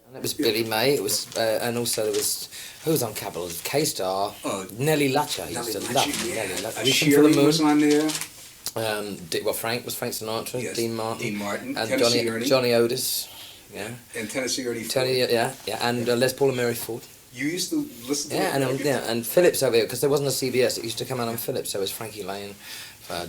And it was Billy May. It was, and also there was who was on Capital? K-Star. Nellie Lutcher. He used to love Nellie Lutcher. Shirley was on there. Frank Sinatra. Yes. Dean Martin. And Tennessee Johnny Otis. Yeah. And Tennessee Ernie. Yeah. And Les Paul and Mary Ford. You used to listen to and Phillips over here, because there wasn't a CBS, it used to come out on Phillips, so it was Frankie Lane,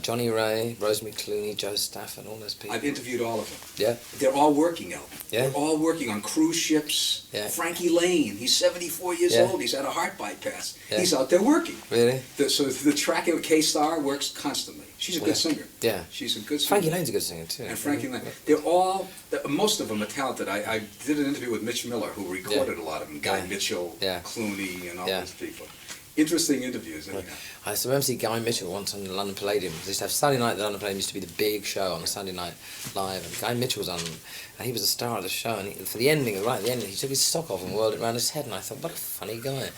Johnny Ray, Rosemary Clooney, Joe Stafford, all those people. I've interviewed all of them. Yeah. They're all working, Elton. Yeah. They're all working on cruise ships. Yeah. Frankie Lane, he's 74 years old, he's had a heart bypass. Yeah. He's out there working. Really? So the tracking of K-Star works constantly. She's a good singer. Yeah. She's a good singer. Frankie Lane's a good singer too. And Frankie Lane. They're all, most of them are talented. I did an interview with Mitch Miller, who recorded a lot of them. Guy Mitchell, Clooney, and all those people. Interesting interviews. Anyhow. I remember seeing Guy Mitchell once on the London Palladium. They used to have Saturday night. The London Palladium used to be the big show on the Saturday night live, and Guy Mitchell was on, and he was the star of the show. And for the ending, right at the end, he took his sock off and whirled it around his head, and I thought, what a funny guy.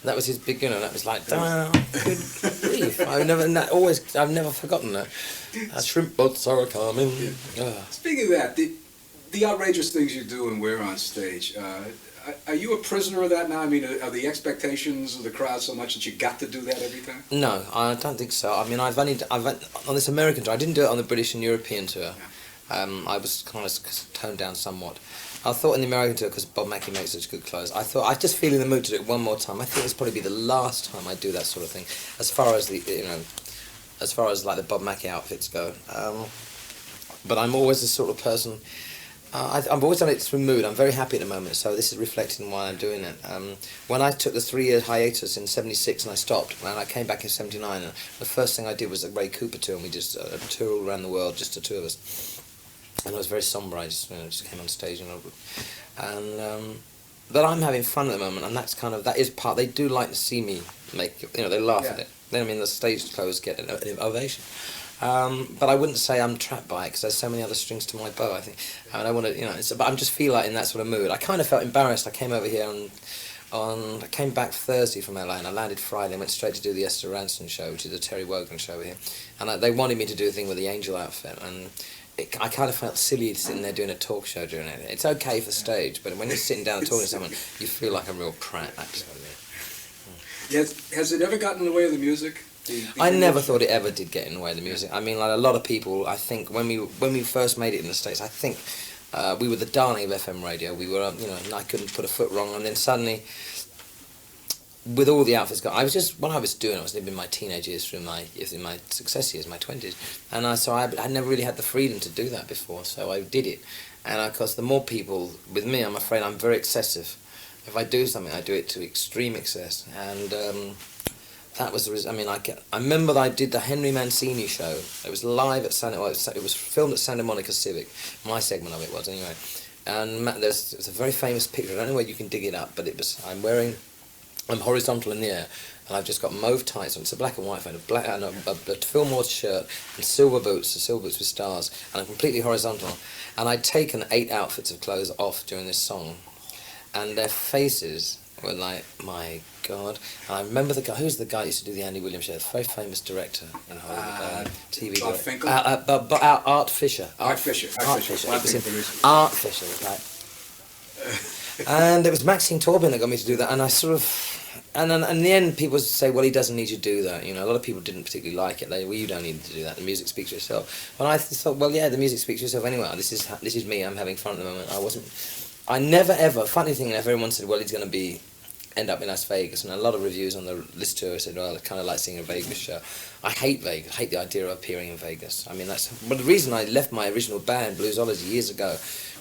And that was his big, that was like, good grief. I've never forgotten that. Shrimp boats are coming. Yeah. Speaking of that, the outrageous things you do and wear on stage. Are you a prisoner of that now? I mean, are the expectations of the crowd so much that you got to do that every time? No, I don't think so. I mean, I've on this American tour. I didn't do it on the British and European tour. I was kind of toned down somewhat. I thought in the American tour, because Bob Mackie makes such good clothes, I thought I'd just feel in the mood to do it one more time. I think it's probably be the last time I do that sort of thing, as far as like the Bob Mackie outfits go. But I'm always the sort of person. I've always done it through mood. I'm very happy at the moment, so this is reflecting why I'm doing it. When I took the 3-year hiatus in '76 and I stopped, and I came back in '79, and the first thing I did was a Ray Cooper tour, and we just a tour all around the world, just the two of us. And I was very sombre. I just came on stage but I'm having fun at the moment, and that is part. They do like to see me make. They laugh at it. Then the stage clothes get an ovation. But I wouldn't say I'm trapped by it, because there's so many other strings to my bow, I think. And I want to, but I just feel like in that sort of mood. I kind of felt embarrassed. I came over here I came back Thursday from LA, and I landed Friday and went straight to do the Esther Ranson show, which is a Terry Wogan show here. And they wanted me to do a thing with the angel outfit, and I kind of felt silly sitting there doing a talk show during it. It's okay for stage, but when you're sitting down and talking to someone, you feel like a real prat, actually. Yes. Has it ever gotten in the way of the music? I never thought it ever did get in the way of the music. I mean, like a lot of people, I think, when we first made it in the States, I think we were the darling of FM radio. We were, I couldn't put a foot wrong. And then suddenly, with all the outfits, I was living my teenage years through my success years, my 20s. And I never really had the freedom to do that before, so I did it. And of course, the more people, with me, I'm afraid I'm very excessive. If I do something, I do it to extreme excess. And that was the reason. I mean, I remember that I did the Henry Mancini show. It was live at it was filmed at Santa Monica Civic. My segment of it was, anyway. And there's a very famous picture. I don't know where you can dig it up, but I'm horizontal in the air, and I've just got mauve tights on. It's a black and white photo, a Fillmore shirt and silver boots with stars, and I'm completely horizontal. And I'd taken 8 outfits of clothes off during this song, and their faces were like, my God. And I remember who's the guy who used to do the Andy Williams show, the very famous director in Hollywood, TV director. Art Fisher. Art Fisher. Art Fisher, right. And it was Maxine Taubin that got me to do that, and I sort of, and then in the end people say, well, he doesn't need you to do that. A lot of people didn't particularly like it. You don't need to do that. The music speaks for itself. But I thought, well, yeah, the music speaks for itself anyway. This is me. I'm having fun at the moment. I never ever. Funny thing, everyone said, well, he's going to end up in Las Vegas, and a lot of reviews on the list tour said, well, I kind of like seeing a Vegas show. I hate Vegas. I hate the idea of appearing in Vegas. I mean, but the reason I left my original band, Bluesology, years ago,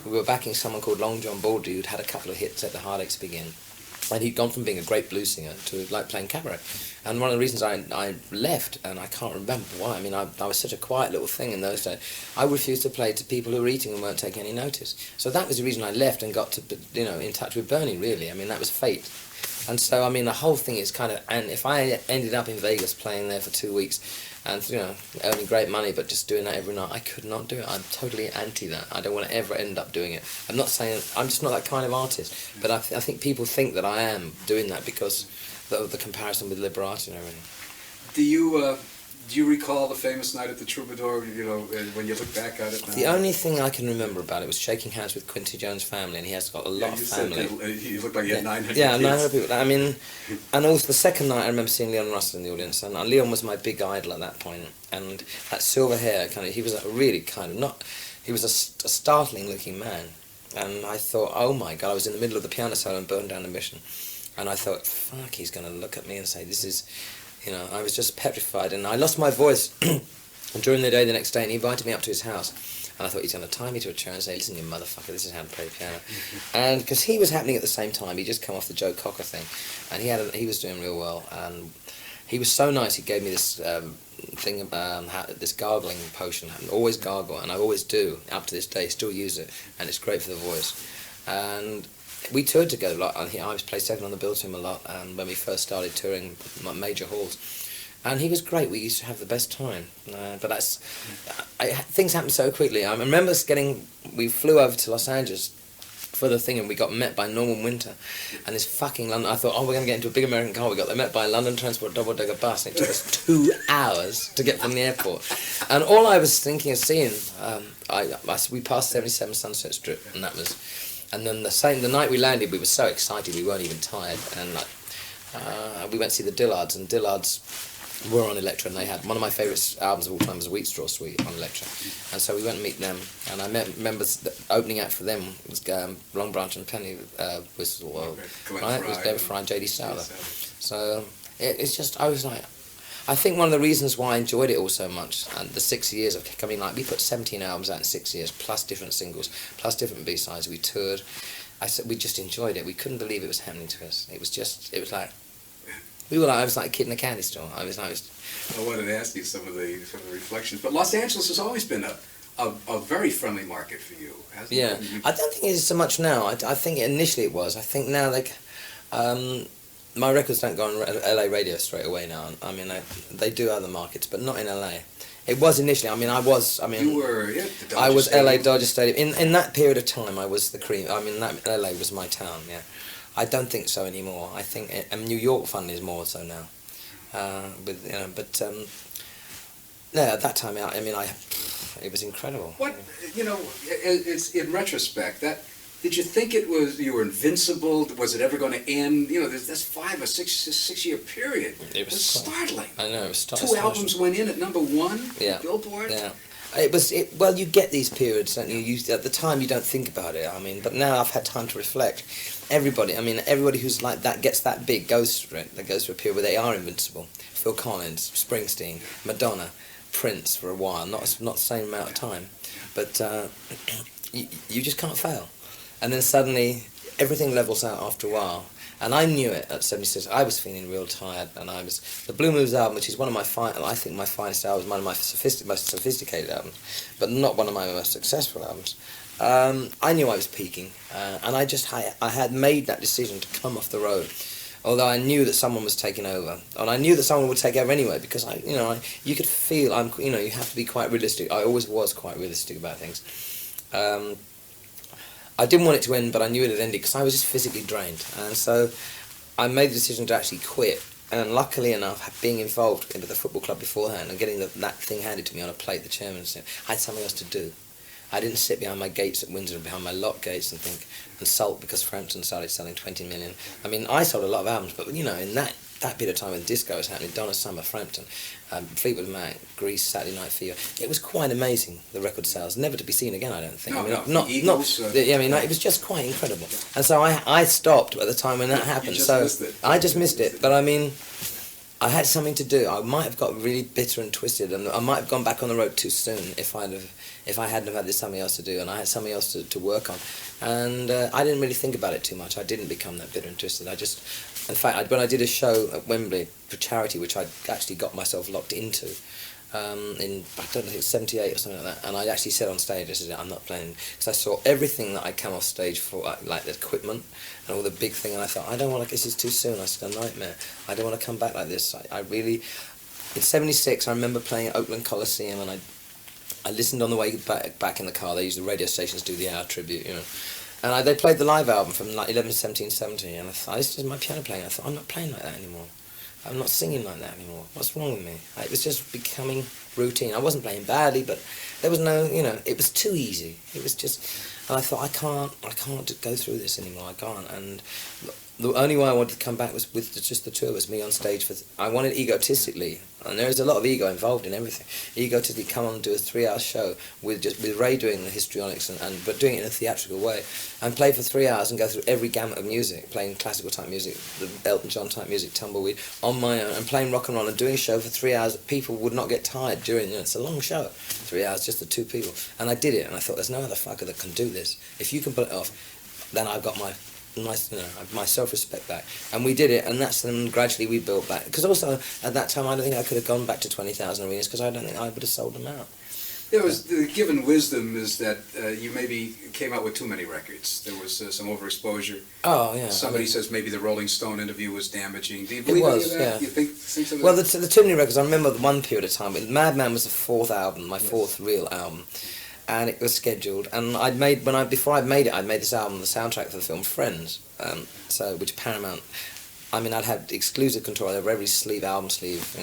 we were backing someone called Long John Baldry, who'd had a couple of hits at The Heartaches Begin, and he'd gone from being a great blues singer to like playing cabaret. And one of the reasons I left, and I can't remember why, I mean, I was such a quiet little thing in those days, I refused to play to people who were eating and weren't taking any notice. So that was the reason I left and got to, in touch with Bernie, really. I mean, that was fate. And so, I mean, the whole thing is and if I ended up in Vegas playing there for 2 weeks and, earning great money, but just doing that every night, I could not do it. I'm totally anti that. I don't want to ever end up doing it. I'm not saying, I'm just not that kind of artist, but I think people think that I am doing that because of the comparison with Liberace and everything. Do you recall the famous night at the Troubadour, you know, when you look back at it now? The only thing I can remember about it was shaking hands with Quincy Jones' family, and he has got a lot of family. You looked like you had 900 kids. Yeah, 900 people. I mean, and also the second night I remember seeing Leon Russell in the audience, and Leon was my big idol at that point, and that silver hair, he was a really he was a startling looking man, and I thought, oh my God, I was in the middle of the piano solo and Burned Down the Mission, and I thought, fuck, he's going to look at me and say, this is... You know, I was just petrified, and I lost my voice during the day the next day, and he invited me up to his house, and I thought he's going to tie me to a chair and say, listen, you motherfucker, this is how to play the piano. And because he was happening at the same time, he just come off the Joe Cocker thing, and he was doing real well, and he was so nice, he gave me this thing about this gargling potion, I always gargle, and I always do, up to this day, still use it, and it's great for the voice. And we toured together a lot, and I was played second on the bill to him a lot, and when we first started touring major halls, and he was great. We used to have the best time, but things happened so quickly. I remember we flew over to Los Angeles for the thing, and we got met by Norman Winter, and this fucking London. I thought, oh, we're going to get into a big American car. We got met by a London Transport double-decker bus, and it took us 2 hours to get from the airport. And all I was thinking of seeing, we passed 77 Sunset Strip, and that was. And then the night we landed, we were so excited we weren't even tired, and we went to see the Dillards, and Dillards were on Elektra, and they had one of my favourite albums of all time was Wheat Straw Suite on Elektra, and so we went to meet them, and I remember the opening act for them was Long Branch and Penny Whistle, right? It was David Fry and J.D. Souther. So it's just, I was like, I think one of the reasons why I enjoyed it all so much, and the 6 years of coming, like we put 17 albums out in 6 years, plus different singles, plus different B-sides, we toured, we just enjoyed it. We couldn't believe it was happening to us. It was like, I was like a kid in a candy store. I wanted to ask you some of the reflections, but Los Angeles has always been a very friendly market for you, hasn't it? Yeah, I don't think it is so much now. I think initially it was. I think now my records don't go on LA radio straight away now. I mean, they do other markets, but not in LA. It was initially. I mean, you were, yeah, the Dodger I was Stadium. LA Dodger Stadium. In that period of time, I was the cream. I mean, LA was my town. Yeah, I don't think so anymore. I think New York, fun is more so now. Yeah, at that time, it was incredible. What it's in retrospect that. Did you think you were invincible? Was it ever going to end? You know, that's 5 or 6 year period. It was startling. I know, it was startling. 2 albums went in at #1. Yeah. Billboard. Yeah. Well, you get these periods, don't you? At the time, you don't think about it. I mean, but now I've had time to reflect. Everybody who's like that gets that big goes through it. They goes through a period where they are invincible. Phil Collins, Springsteen, Madonna, Prince for a while. Not the same amount of time, but you just can't fail. And then suddenly, everything levels out after a while. And I knew it at 76. I was feeling real tired, and the Blue Moves album, which is one of my finest albums, one of my most sophisticated albums, but not one of my most successful albums. I knew I was peaking, and I had made that decision to come off the road. Although I knew that someone was taking over, and I knew that someone would take over anyway, because you could feel you have to be quite realistic. I always was quite realistic about things. I didn't want it to end, but I knew it had ended because I was just physically drained. And so I made the decision to actually quit. And luckily enough, being involved with the football club beforehand and getting that thing handed to me on a plate, the chairman said, I had something else to do. I didn't sit behind my gates at Windsor, behind my lock gates and sulk because Frampton started selling 20 million. I mean, I sold a lot of albums, but in that bit of time when disco was happening, Donna Summer, Frampton, Fleetwood Mac, Grease, Saturday Night Fever, it was quite amazing, the record sales. Never to be seen again, I don't think. It was just quite incredible. And so I stopped at the time when that happened. I just missed it. But I mean, I had something to do. I might have got really bitter and twisted, and I might have gone back on the road too soon if I hadn't have had something else to do, and I had something else to work on. And I didn't really think about it too much. I didn't become that bitter and twisted. In fact, when I did a show at Wembley for charity, which I actually got myself locked into, in, I don't know, I think 78 or something like that, and I actually said on stage, I said, I'm not playing, because I saw everything that I come off stage for, like the equipment and all the big thing, and I thought, I don't want to, this is too soon. I said, a nightmare. I don't want to come back like this. I really, in 76, I remember playing at Oakland Coliseum, and I listened on the way back in the car. They used the radio stations to do the hour tribute, And they played the live album from like 11 17 70, and I listened to my piano playing. I thought, I'm not playing like that anymore. I'm not singing like that anymore. What's wrong with me? It was just becoming routine. I wasn't playing badly, but there was no, it was too easy. It was just, and I thought, I can't go through this anymore. I can't. And the only way I wanted to come back was with just the two of us, me on stage. I wanted egotistically, and there is a lot of ego involved in everything. Egotistically come on and do a 3-hour show with Ray doing the histrionics but doing it in a theatrical way, and play for 3 hours and go through every gamut of music, playing classical type music, the Elton John type music, tumbleweed, on my own, and playing rock and roll and doing a show for 3 hours. People would not get tired during. It's a long show, 3 hours, just the two people, and I did it, and I thought, there's no other fucker that can do this. If you can pull it off, then I've got my self-respect back. And we did it, and then gradually we built back. Because also, at that time, I don't think I could have gone back to 20,000 arenas, because I don't think I would have sold them out. There was the given wisdom is that you maybe came out with too many records. There was some overexposure. Oh yeah. Somebody says maybe the Rolling Stone interview was damaging. Do you believe any of that? Yeah. You think some of well, that? the too many records. I remember one period of time. Madman was the fourth album, my fourth real album, and it was scheduled. And before I'd made it, I'd made this album, the soundtrack for the film Friends. Which Paramount. I mean, I'd had exclusive control over every album sleeve,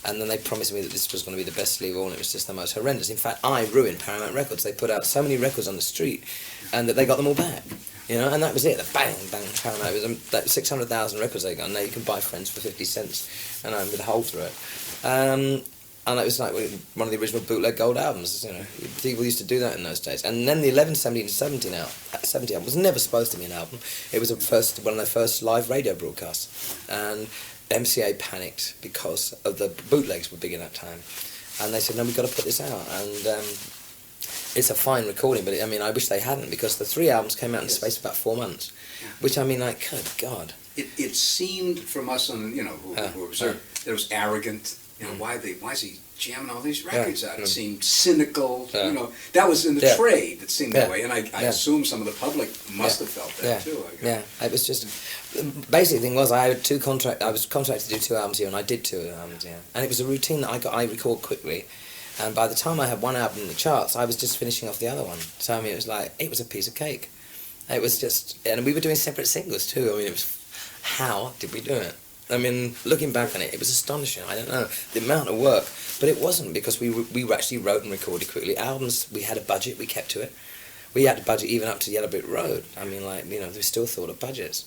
and then they promised me that this was going to be the best sleeve of all, and it was just the most horrendous. In fact, I ruined Paramount Records. They put out so many records on the street, and that they got them all back, and that was it. The bang, Paramount. It was like 600,000 records they got, and now you can buy Friends for 50 cents, with a hole through it. And it was like one of the original bootleg gold albums, People used to do that in those days. And then the 11, 17, and 70 album was never supposed to be an album. It was one of their first live radio broadcasts. And MCA panicked because of the bootlegs were big in that time. And they said, no, we've got to put this out. And it's a fine recording, but I wish they hadn't, because the 3 albums came out in the space of about 4 months. Which, good God. It seemed from us, who observed, that it was arrogant. Why is he jamming all these records out? It seemed cynical. That was in the trade. It seemed that way, and I assume some of the public must have felt that too. It was just basic thing was I had I was contracted to do 2 albums here, and I did 2 albums here, and it was a routine that I record quickly. And by the time I had one album in the charts, I was just finishing off the other one. So it was it was a piece of cake. It was just, and we were doing separate singles too. It was, how did we do it? Looking back on it, it was astonishing. I don't know the amount of work, but it wasn't, because we actually wrote and recorded quickly. Albums, we had a budget, we kept to it. We had a budget even up to Yellow Brick Road. We still thought of budgets,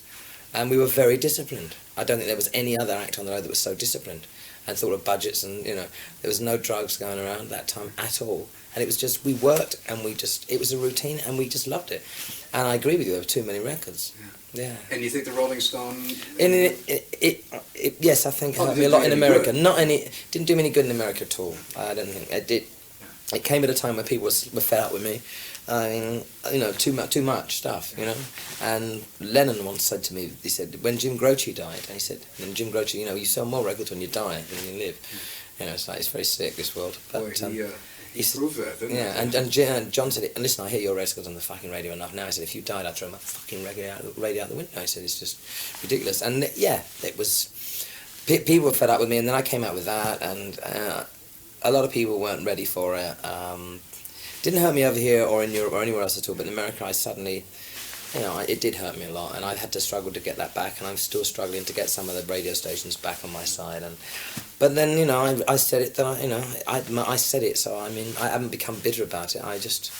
and we were very disciplined. I don't think there was any other act on the road that was so disciplined and thought of budgets, and there was no drugs going around at that time at all. And it was just, we worked, and it was a routine, and we just loved it. And I agree with you, there were too many records. Yeah. And you think the Rolling Stone? Yes, I think it helped me a lot in America. Didn't do me any good in America at all. I don't think it did. It came at a time when people were fed up with me. Too much stuff, And Lennon once said to me, he said, when Jim Croce died, and he said, Jim Croce, you sell more records when you die than you live. It's very sick, this world. But, he proved that, didn't he? Yeah, and John said, listen, I hear your records on the fucking radio enough now. He said, if you died, I'd throw my fucking radio out the window. He said, it's just ridiculous. And it was, people were fed up with me, and then I came out with that, and a lot of people weren't ready for it. Didn't hurt me over here or in Europe or anywhere else at all, but in America I suddenly, it did hurt me a lot, and I had to struggle to get that back, and I'm still struggling to get some of the radio stations back on my side. But then, I said it that I said it, so I haven't become bitter about it. I didn't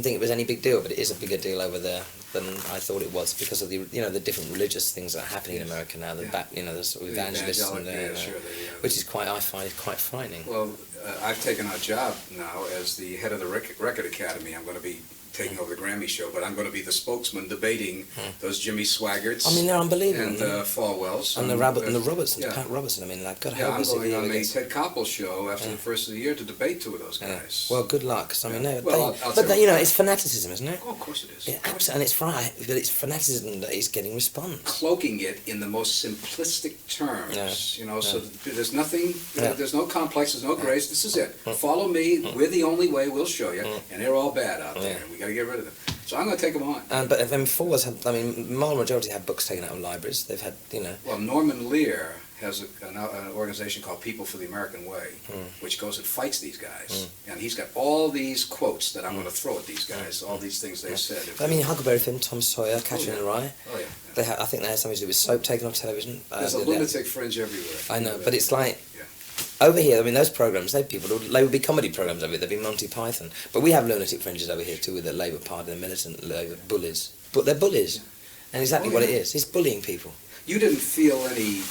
think it was any big deal, but it is a bigger deal over there than I thought it was, because of the the different religious things that are happening in America now. The sort of evangelists, which is I find it quite frightening. Well, I've taken our job now as the head of the Record Academy. I'm going to be taking over the Grammy show, but I'm going to be the spokesman debating those Jimmy Swaggarts. They're unbelievable. And Falwells. And the Robertsons, Pat Robertson. God help us. I'm going on the Ted Koppel show after the first of the year to debate 2 of those guys. Well, good luck, because but it's fanaticism, isn't it? Oh, of course it is. Yeah, absolutely, and it's fanaticism that is getting response. Cloaking it in the most simplistic terms, so there's nothing, there's no complex, there's no grace, this is it. Follow me, we're the only way, we'll show you, and they're all bad out there, and we got to get rid of them. So I'm going to take them on. But Falwell's majority have books taken out of libraries. They've had, Well, Norman Lear has an organization called People for the American Way, which goes and fights these guys. And he's got all these quotes that I'm going to throw at these guys, all these things they've said. Huckleberry Finn, Tom Sawyer, Catcher in the Rye. Oh, yeah. I think they had something to do with soap taken off television. There's a lunatic fringe everywhere. I know, but it's like, over here, I mean, those programs, they would be comedy programs over here, they'd be Monty Python. But we have lunatic fringes over here too, with the Labour Party, the militant Labour bullies. But they're bullies, and exactly what it is. It's bullying people. You didn't feel any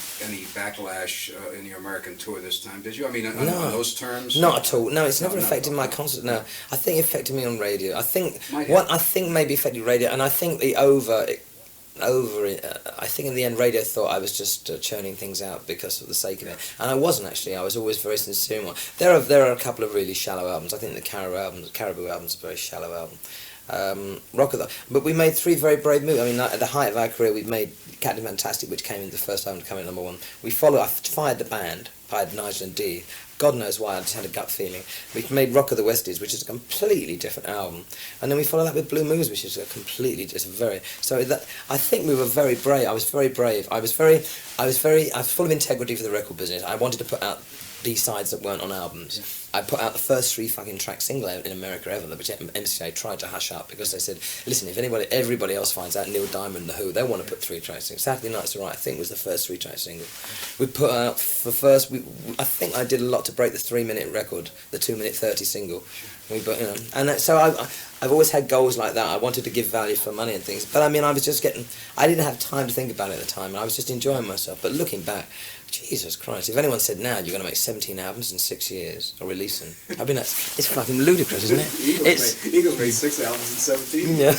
backlash in your American tour this time, did you? I mean, on those terms? Not at all. No, it's never affected my concert. No, I think it affected me on radio. I think I think maybe affected radio, and I think the I think in the end radio thought I was just churning things out because of the sake of it, and I wasn't actually. I was always very sincere in one. There are a couple of really shallow albums. I think the Caribou album's a very shallow album. But we made 3 very brave movies. I mean, at the height of our career, we made Captain Fantastic, which came in the first album to come in #1. I fired the band, fired Nigel and Dee. God knows why, I just had a gut feeling. We made Rock of the Westies, which is a completely different album, and then we followed that with Blue Moves, which is I think we were very brave. I was very brave. I was full of integrity for the record business. I wanted to put out B-sides that weren't on albums. I put out the first 3 fucking track single out in America ever, which MCA tried to hush up because they said, listen, if everybody else finds out Neil Diamond and The Who, they want to put 3 tracks in. Saturday Night's Alright, I think, was the first 3 track single. We put out I think I did a lot to break the 3-minute record, the 2-minute 30 single. So I've always had goals like that. I wanted to give value for money and things, but I mean, I didn't have time to think about it at the time, and I was just enjoying myself. But looking back, Jesus Christ, if anyone said now you're going to make 17 albums in 6 years, or release them, I mean, it's fucking ludicrous, isn't it? Eagles made 6 albums in 17. Yeah.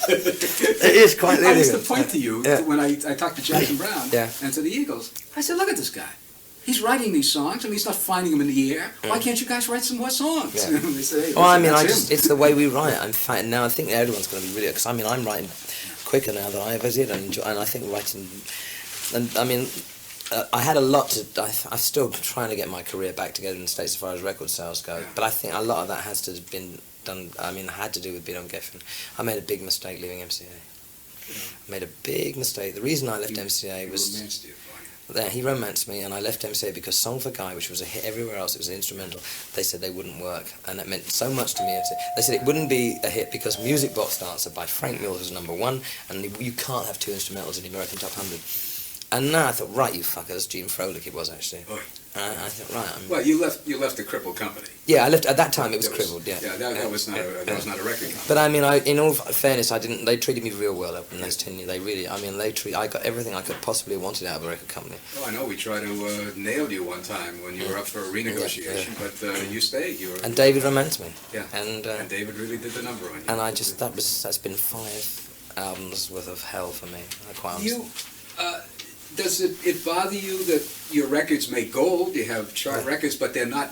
It is quite ludicrous. I used to point to you when I talked to Jackson Brown and to the Eagles. I said, look at this guy. He's writing these songs, and he's not finding them in the air. Why can't you guys write some more songs? Yeah. They say, hey, well, I mean, it's the way we write. In fact, now I think everyone's going to be really, because I mean, I'm writing quicker now than I ever did, and I think writing, and I mean, I had a lot to. I'm still trying to get my career back together in the States as far as record sales go. But I think a lot of that has to have been done. I mean, had to do with being on Geffen. I made a big mistake leaving MCA. I made a big mistake. The reason I left MCA was. He romanced me, and I left MCA because Song for Guy, which was a hit everywhere else, it was an instrumental, they said they wouldn't work, and that meant so much to me. They said it wouldn't be a hit because Music Box Dancer by Frank Mills was #1, and you can't have 2 instrumentals in the American Top 100. And now I thought, right, you fuckers, Gene Froelich it was actually. Oh. And I thought, right. Well, you left the crippled company. Yeah, I left at that time. It was crippled. Yeah. Yeah, that was not a record company. But I mean, in all fairness, they treated me real well in those 10 years. They really, I mean, I got everything I could possibly have wanted out of a record company. Oh, I know. We tried to nail you one time when you were up for a renegotiation, but you stayed. And David romanced me. Yeah. And David really did the number on you. And that's been 5 albums worth of hell for me. Quite honestly. Does it bother you that your records make gold? You have chart records, but they're not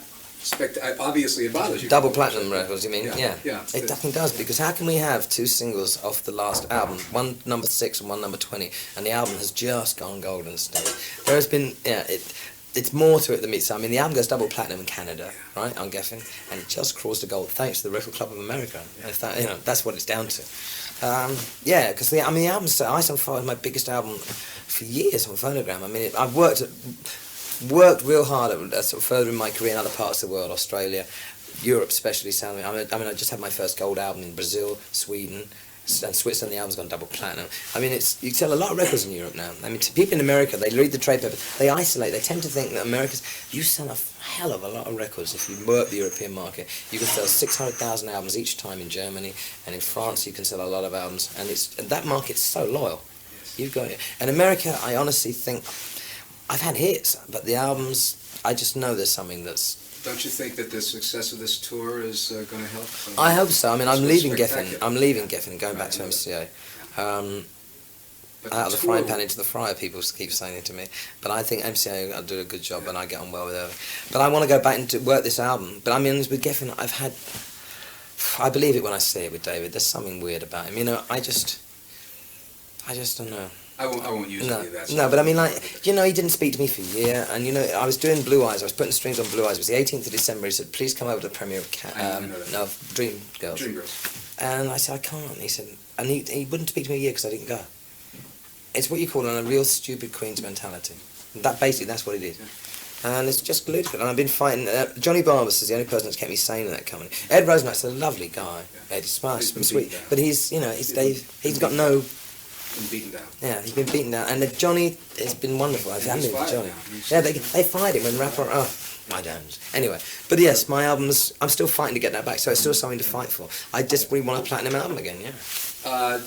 obviously it bothers you. Double platinum records, you mean? Yeah. It definitely does, because how can we have 2 singles off the last album, one #6 and one #20, and the album has just gone gold in the States? There has been, it's more to it than meets. So, I mean, the album goes double platinum in Canada, right, on Geffen, and it just crawls to gold thanks to the Record Club of America. Yeah. That's what it's down to. Because the album, Ice on Fire is my biggest album for years on Phonogram. I mean, I've worked real hard at sort of furthering my career in other parts of the world, Australia, Europe especially. I just had my first gold album in Brazil, Sweden, and Switzerland. The album's gone double platinum. I mean, you sell a lot of records in Europe now. I mean, to people in America, they read the trade papers, they isolate, they tend to think that you sell a hell of a lot of records if you work the European market. You can sell 600,000 albums each time in Germany, and in France you can sell a lot of albums, and that market's so loyal. You've got it. And America, I honestly think, I've had hits, but the albums, I just know there's something that's... Don't you think that the success of this tour is going to help? I hope so. I mean, I'm leaving Geffen and going back to MCA. Out of the frying pan into the fryer, people keep saying it to me. But I think MCA will do a good job, and I get on well with her. But I want to go back and work this album. But I mean, with Geffen, I believe it when I see it with David. There's something weird about him. You know, I just don't know. I won't use any of that. No, but I mean, he didn't speak to me for a year, and I was doing Blue Eyes. I was putting strings on Blue Eyes. It was the 18th of December. He said, "Please come over to the premiere of Dream Girls." Dream Girls. And I said, "I can't." And he said, and he wouldn't speak to me a year because I didn't go. It's what you call a real stupid Queen's mentality. That's what it is. Yeah. And it's just ludicrous. And I've been fighting. Johnny Barbas is the only person that's kept me sane in that company. Ed Rosenight's a lovely guy. Ed is smart, sweet, but he's got no. been beaten down. Yeah, he's been beaten down. And Johnny has been wonderful. I've had Johnny. Now. Yeah, they fired him when rapper. Oh, my damns. Anyway, but yes, my albums. I'm still fighting to get that back, so it's still something to fight for. I just really want a platinum album again. Yeah.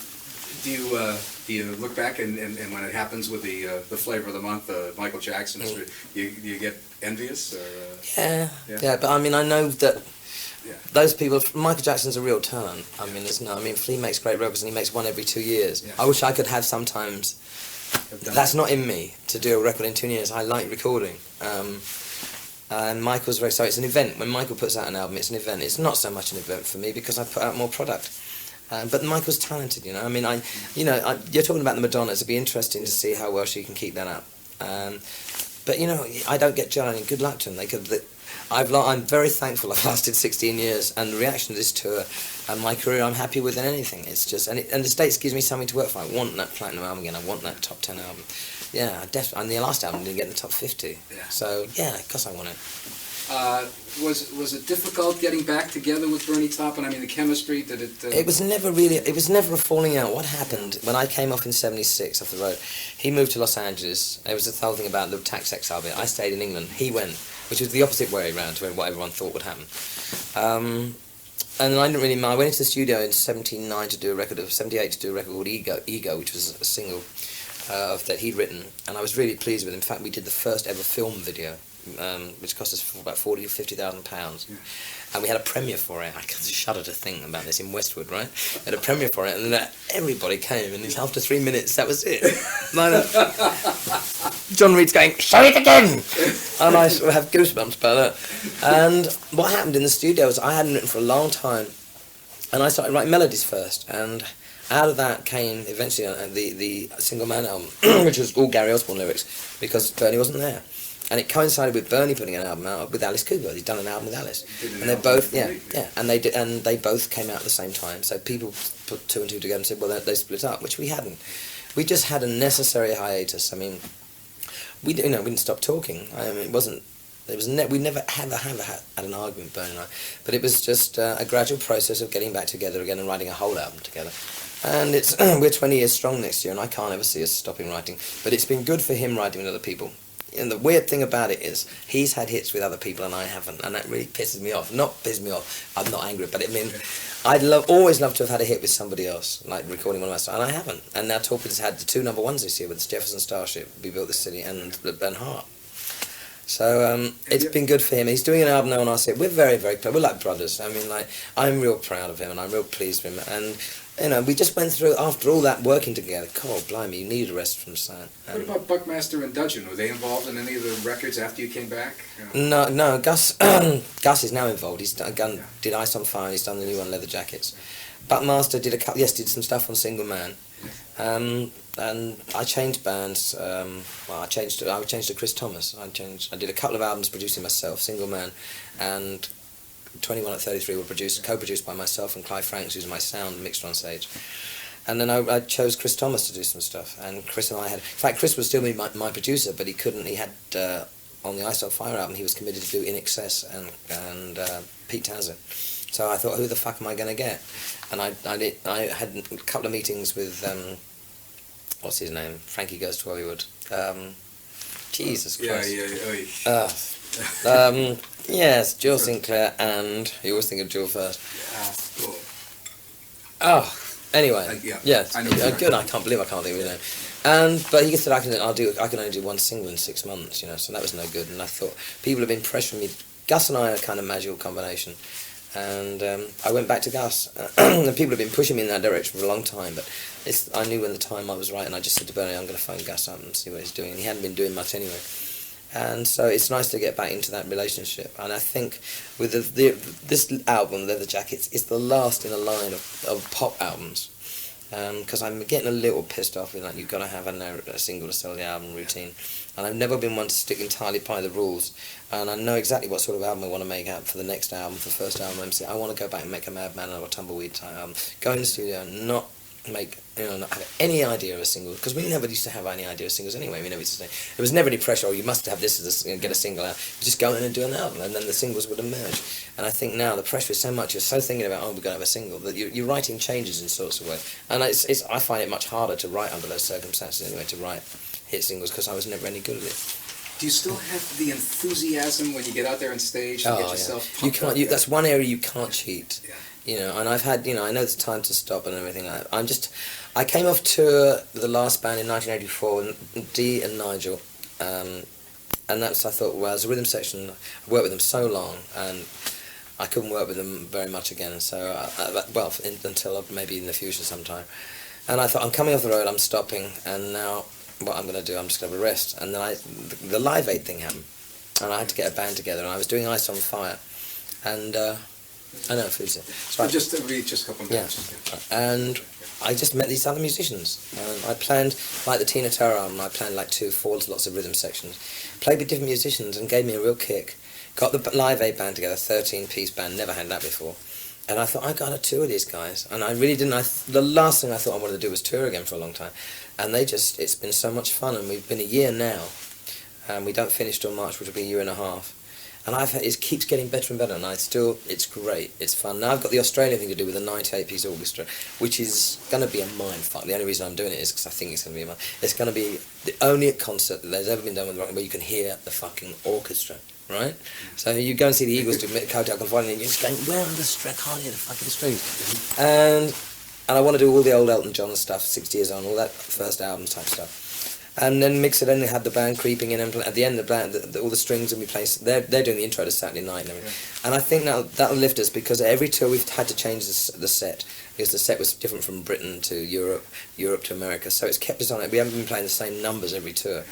Do you look back and when it happens with the flavor of the month, Michael Jackson, you get envious? Or, yeah. But I mean, I know that. Yeah. Those people, Michael Jackson's a real talent. I mean, he makes great records and he makes one every 2 years. Yeah. I wish I could have sometimes. That's not in me to do a record in 2 years. I like recording. And Michael's very, so it's an event. When Michael puts out an album, it's an event. It's not so much an event for me because I put out more product. But Michael's talented, you know. I mean, you're talking about the Madonnas. It'd be interesting to see how well she can keep that up. But you know, I don't get Johnny. Good luck to them. I'm very thankful I've lasted 16 years, and the reaction to this tour and my career, I'm happy with than anything. It's just, and the States gives me something to work for. I want that platinum album again. I want that top 10 album. Yeah, and the last album didn't get in the top 50. Yeah. So yeah, of course I want it. Was it difficult getting back together with Bernie Taupin? I mean, the chemistry, did it... It was never a falling out. What happened, when I came off in 76 off the road, he moved to Los Angeles. There was the whole thing about the tax exile bit. I stayed in England. He went, which was the opposite way around to what everyone thought would happen. And I didn't really mind. I went into the studio in 79 to do a record, 78 to do a record called Ego, which was a single that he'd written, and I was really pleased with it. In fact, we did the first ever film video, which cost us about £40,000 or £50,000, and we had a premiere for it. I can shudder to think about this in Westwood, right? We had a premiere for it, and everybody came, and after 3 minutes, that was it. John Reed's going, "Show it again!" And I sort of have goosebumps about that. And what happened in the studio was I hadn't written for a long time, and I started writing melodies first, and out of that came eventually the Single Man album, which was all Gary Osborne lyrics, because Bernie wasn't there. And it coincided with Bernie putting an album out with Alice Cooper. He'd done an album with Alice, and they both, and they both came out at the same time. So people put two and two together and said, well, they split up, which we hadn't. We just had a necessary hiatus. I mean, we didn't stop talking. I mean, we never had an argument, Bernie and I, but it was just a gradual process of getting back together again and writing a whole album together. And it's we're 20 years strong next year, and I can't ever see us stopping writing. But it's been good for him writing with other people. And the weird thing about it is, he's had hits with other people and I haven't, and that really pisses me off. Not pisses me off, I'm not angry, but I mean, I'd always love to have had a hit with somebody else, like recording one of my songs, and I haven't. And now Taupin's had the 2 #1s this year with Jefferson Starship, We Built This City, and Heart. So it's been good for him. He's doing an album now on our set. We're very, very close. We're like brothers. I mean, like, I'm real proud of him and I'm real pleased with him. And you know, we just went through, after all that working together, God blimey, you needed a rest from Science. What about Buckmaster and Dudgeon? Were they involved in any of the records after you came back? No, Gus Gus is now involved. He's did Ice on Fire, and he's done the new one, Leather Jackets. Buckmaster did some stuff on Single Man. And I changed bands. I changed to Chris Thomas. I did a couple of albums producing myself, Single Man, and 21 at 33 were co-produced by myself and Clive Franks, who's my sound mixer on stage. And then I chose Chris Thomas to do some stuff. And Chris and I in fact, Chris was still my producer, but he couldn't. He had on the Ice on Fire album, he was committed to do In Excess and Pete Townsend. So I thought, who the fuck am I going to get? And I had a couple of meetings with what's his name? Frankie Goes to Hollywood. Jesus Christ. Yes, Jill Sinclair, and you always think of Jill first. Anyway, yes, good. I can't believe I can't think of his name. But he said I can only do one single in 6 months, you know, so that was no good. And I thought people have been pressuring me. Gus and I are a kind of magical combination, and I went back to Gus, and people have been pushing me in that direction for a long time. But I knew when the time I was right, and I just said to Bernie, I'm going to phone Gus up and see what he's doing. And he hadn't been doing much anyway. And so it's nice to get back into that relationship. And I think with this album, Leather Jackets, is the last in a line of pop albums. Because I'm getting a little pissed off with, like, you've got to have a single to sell the album routine. And I've never been one to stick entirely by the rules. And I know exactly what sort of album I want to make out for the next album, for the first album. I want to go back and make a Madman or a Tumbleweed type album. Go in the studio and not make, not have any idea of a single, because we never used to have any idea of singles anyway. We never used to say, there was never any pressure, you must have this as get a single out. You just go in and do an album, and then the singles would emerge. And I think now the pressure is so much, you're so thinking about, we've got to have a single, that your writing changes in sorts of ways. And I find it much harder to write under those circumstances anyway, to write hit singles, because I was never any good at it. Do you still have the enthusiasm when you get out there on stage to get yourself pumped You can't. up? That's one area you can't cheat. Yeah. And I've had, I know there's time to stop and everything. I came off tour with the last band in 1984, Dee and Nigel, and that's, I thought, well, as a rhythm section, I worked with them so long, and I couldn't work with them very much again, so, until maybe in the future sometime. And I thought, I'm coming off the road, I'm stopping, and now what I'm going to do, I'm just going to rest. And then the Live Aid thing happened, and I had to get a band together, and I was doing Ice on Fire, and I know who's it. So just to read just a couple of minutes. Yeah. And I just met these other musicians. And I planned, like the Tina Turner album, I planned like 4 lots of rhythm sections. Played with different musicians and gave me a real kick. Got the Live Aid band together, 13-piece band, never had that before. And I thought, I got to tour with these guys. And I really didn't, the last thing I thought I wanted to do was tour again for a long time. And it's been so much fun, and we've been a year now. And we don't finish till March, which will be a year and a half. And it keeps getting better and better, and it's great, it's fun. Now I've got the Australian thing to do with a 98-piece orchestra, which is going to be a mindfuck. The only reason I'm doing it is because I think it's going to be it's going to be the only concert that there's ever been done with rock where you can hear the fucking orchestra, right? So you go and see the Eagles do Hotel California, and you're just going, where are the strings? I can't hear the fucking strings. And I want to do all the old Elton John stuff, 60 Years On, all that first album type stuff. And then mix it in, they had the band creeping in, and at the end of the band, all the strings, and we play, they're doing the intro to Saturday Night and everything. Yeah. And I think that'll lift us, because every tour we've had to change the set, because the set was different from Britain to Europe to America, so it's kept us on it. We haven't been playing the same numbers every tour.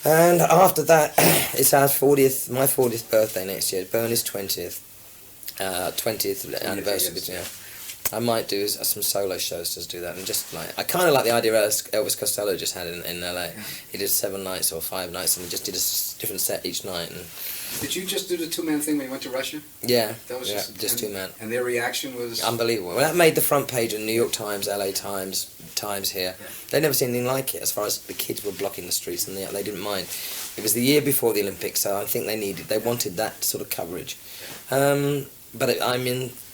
And after that, it's our my 40th birthday next year, Bernie's 20th anniversary, yeah. I might do some solo shows to do that, and just like, I kind of like the idea Elvis Costello just had in LA. Yeah. He did 7 nights or 5 nights, and he just did a different set each night. And did you just do the 2-man thing when you went to Russia? Yeah, that was just 2-man. And their reaction was unbelievable. Well, that made the front page of New York Times, LA Times here. Yeah. They'd never seen anything like it. As far as the kids were blocking the streets, and they didn't mind. It was the year before the Olympics, so I think they wanted that sort of coverage. But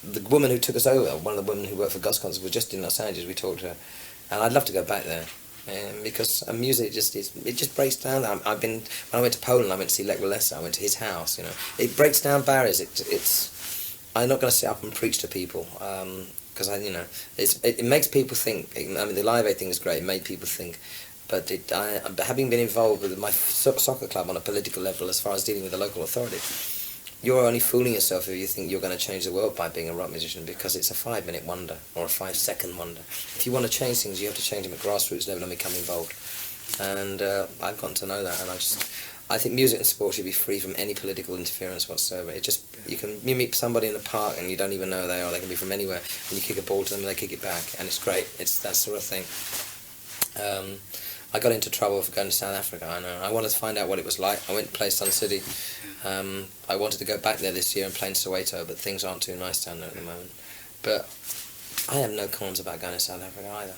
the woman who took us over, one of the women who worked for Gus Concert, was just in Los Angeles. We talked to her, and I'd love to go back there, because music just breaks down. When I went to Poland, I went to see Lech Walesa. I went to his house. It breaks down barriers. I'm not going to sit up and preach to people, because it makes people think. The Live Aid thing is great. It made people think. But having been involved with my soccer club on a political level, as far as dealing with the local authority, you're only fooling yourself if you think you're going to change the world by being a rock musician, because it's a 5-minute wonder or a 5-second wonder. If you want to change things, you have to change them at grassroots level and become involved. And I've gotten to know that, and I think music and sport should be free from any political interference whatsoever. You meet somebody in the park and you don't even know who they are. They can be from anywhere, and you kick a ball to them and they kick it back, and it's great. It's that sort of thing. I got into trouble for going to South Africa. I know. I wanted to find out what it was like. I went to play Sun City. I wanted to go back there this year and play in Soweto, but things aren't too nice down there at the moment. But I have no qualms about going to South Africa either.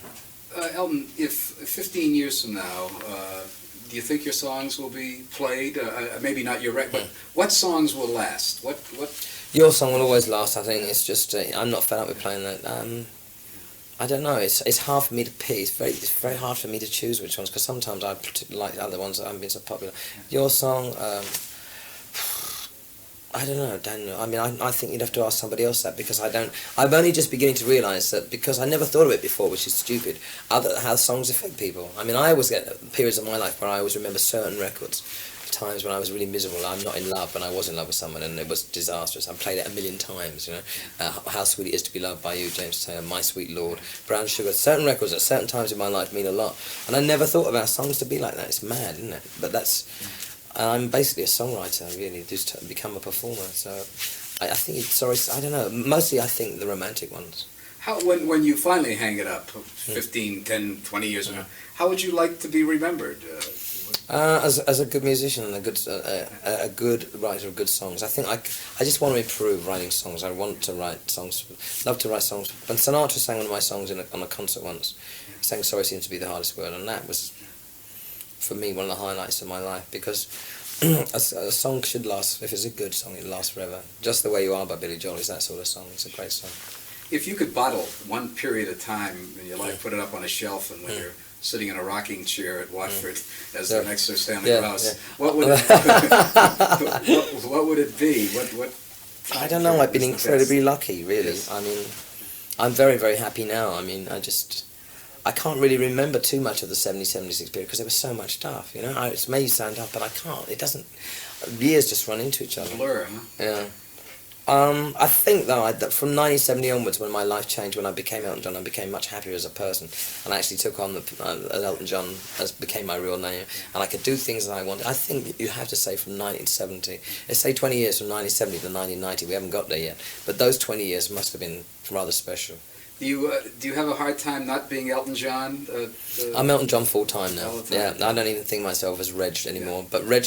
Elton, if 15 years from now, do you think your songs will be played? Maybe not your record, but what songs will last? What? Your song will always last. I think it's just I'm not fed up with playing that. I don't know. It's hard for me to pick. It's very hard for me to choose which ones, because sometimes I like other ones that haven't been so popular. Your song, I don't know, Daniel. I think you'd have to ask somebody else that, because I'm only just beginning to realise that, because I never thought of it before, which is stupid, how songs affect people. I always get periods of my life where I always remember certain records, times when I was really miserable. I'm not in love, and I was in love with someone, and it was disastrous. I played it 1,000,000 times, How Sweet It Is to Be Loved by You, James Taylor, My Sweet Lord, Brown Sugar. Certain records at certain times in my life mean a lot, and I never thought about songs to be like that. It's mad, isn't it? But I'm basically a songwriter, really, just to become a performer. So I think I don't know. Mostly I think the romantic ones. When you finally hang it up, 15, 10, 20 years ago, how would you like to be remembered? As a good musician and a good writer of good songs, I think I just want to improve writing songs. I want to write songs, love to write songs. When Sinatra sang one of my songs on a concert once, he sang "Sorry Seems to Be the Hardest Word," and that was, for me, one of the highlights of my life, because a song should last. If it's a good song, it lasts forever. Just the Way You Are by Billy Joel is that sort of song. It's a great song. If you could bottle one period of time in your life, put it up on a shelf, and when you're sitting in a rocking chair at Watford as the next Sir Stanley Rouse, what would it, what would it be? What I don't know. I've been incredibly lucky, really. Yes. I mean, I'm very, very happy now. I mean, I can't really remember too much of the 70-76 period because there was so much stuff, you know. It may sound up, but I can't. It doesn't. Years just run into each other. Blur, huh? Yeah. I think, though, that from 1970 onwards, when my life changed, when I became Elton John, I became much happier as a person, and I actually took on Elton John as became my real name, and I could do things that I wanted. I think you have to say from 1970, let's say 20 years from 1970 to 1990, we haven't got there yet, but those 20 years must have been rather special. Do you have a hard time not being Elton John? I'm Elton John full time now. Yeah, I don't even think myself as Reg anymore. But Reg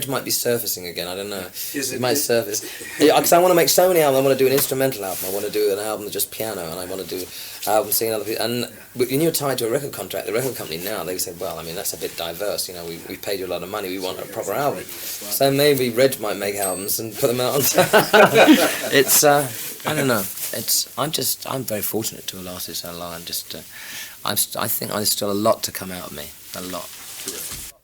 might be surfacing again. I don't know. It might surface. Because I want to make so many albums. I want to do an instrumental album. I want to do an album that's just piano, and I want to do albums singing other people. And when you're tied to a record contract, the record company now, they said, well, I mean, that's a bit diverse. You know, we paid you a lot of money. We want a proper album. So maybe Reg might make albums and put them out on time. It's I don't know. I'm very fortunate to have lasted so long. I think there's still a lot to come out of me. A lot. Terrific.